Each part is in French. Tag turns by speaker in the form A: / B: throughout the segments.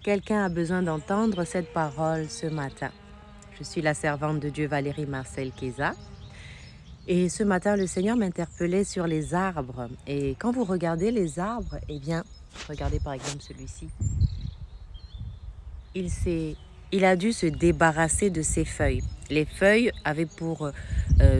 A: Quelqu'un a besoin d'entendre cette parole ce matin. Je suis la servante de Dieu Valérie Marcel Keza. Et ce matin, le Seigneur m'interpellait sur les arbres. Et quand vous regardez les arbres, eh bien, regardez par exemple celui-ci. Il a dû se débarrasser de ses feuilles. Les feuilles avaient pour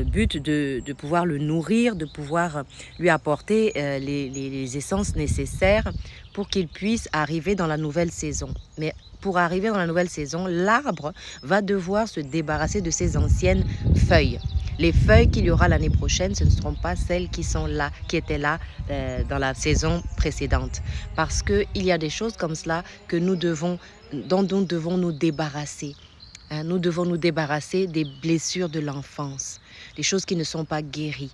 A: but de pouvoir le nourrir, de pouvoir lui apporter les essences nécessaires pour qu'il puisse arriver dans la nouvelle saison. Mais pour arriver dans la nouvelle saison, l'arbre va devoir se débarrasser de ses anciennes feuilles. Les feuilles qu'il y aura l'année prochaine, ce ne seront pas celles qui sont là, qui étaient là dans la saison précédente. Parce qu'il y a des choses comme cela dont nous devons nous débarrasser. Nous devons nous débarrasser des blessures de l'enfance, des choses qui ne sont pas guéries.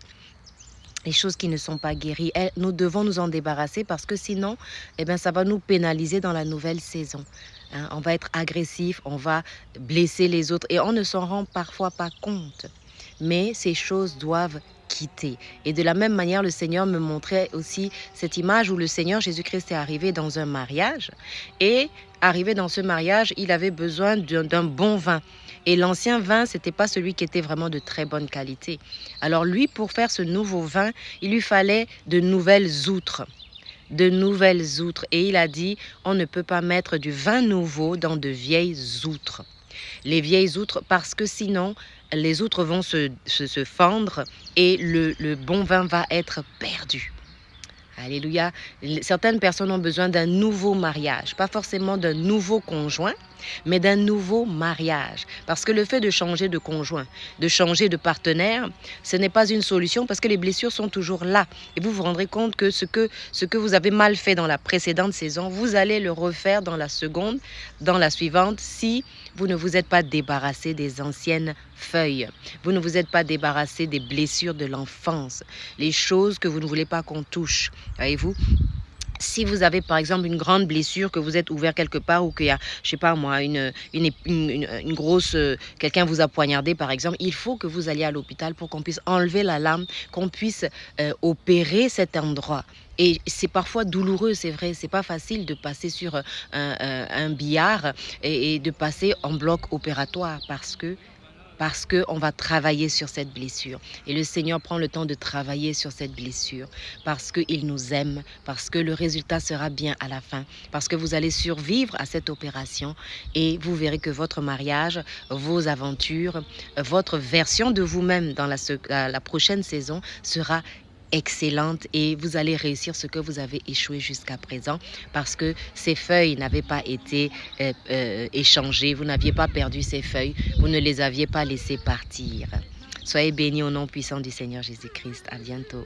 A: Les choses qui ne sont pas guéries, nous devons nous en débarrasser parce que sinon, ça va nous pénaliser dans la nouvelle saison. On va être agressif, on va blesser les autres et on ne s'en rend parfois pas compte. Mais ces choses doivent quitter. Et de la même manière, le Seigneur me montrait aussi cette image où le Seigneur Jésus-Christ est arrivé dans un mariage. Et arrivé dans ce mariage, il avait besoin d'un bon vin. Et l'ancien vin, ce n'était pas celui qui était vraiment de très bonne qualité. Alors lui, pour faire ce nouveau vin, il lui fallait de nouvelles outres. De nouvelles outres. Et il a dit, on ne peut pas mettre du vin nouveau dans de vieilles outres. Les vieilles outres, parce que sinon, les outres vont se fendre et le bon vin va être perdu. Alléluia. Certaines personnes ont besoin d'un nouveau mariage, pas forcément d'un nouveau conjoint, mais d'un nouveau mariage. Parce que le fait de changer de conjoint, de changer de partenaire, ce n'est pas une solution parce que les blessures sont toujours là. Et vous vous rendrez compte que ce que vous avez mal fait dans la précédente saison, vous allez le refaire dans la seconde, dans la suivante, si vous ne vous êtes pas débarrassé des anciennes feuilles. Vous ne vous êtes pas débarrassé des blessures de l'enfance, les choses que vous ne voulez pas qu'on touche. Voyez-vous? Si vous avez par exemple une grande blessure, que vous êtes ouvert quelque part ou qu'il y a, je sais pas moi, une grosse, quelqu'un vous a poignardé par exemple, il faut que vous alliez à l'hôpital pour qu'on puisse enlever la lame, qu'on puisse opérer cet endroit. Et c'est parfois douloureux, c'est vrai, c'est pas facile de passer sur un billard et de passer en bloc opératoire parce qu'on va travailler sur cette blessure. Et le Seigneur prend le temps de travailler sur cette blessure parce qu'il nous aime, parce que le résultat sera bien à la fin, parce que vous allez survivre à cette opération et vous verrez que votre mariage, vos aventures, votre version de vous-même dans la prochaine saison sera excellente et vous allez réussir ce que vous avez échoué jusqu'à présent parce que ces feuilles n'avaient pas été échangées, vous n'aviez pas perdu ces feuilles, vous ne les aviez pas laissées partir. Soyez bénis au nom puissant du Seigneur Jésus-Christ. À bientôt.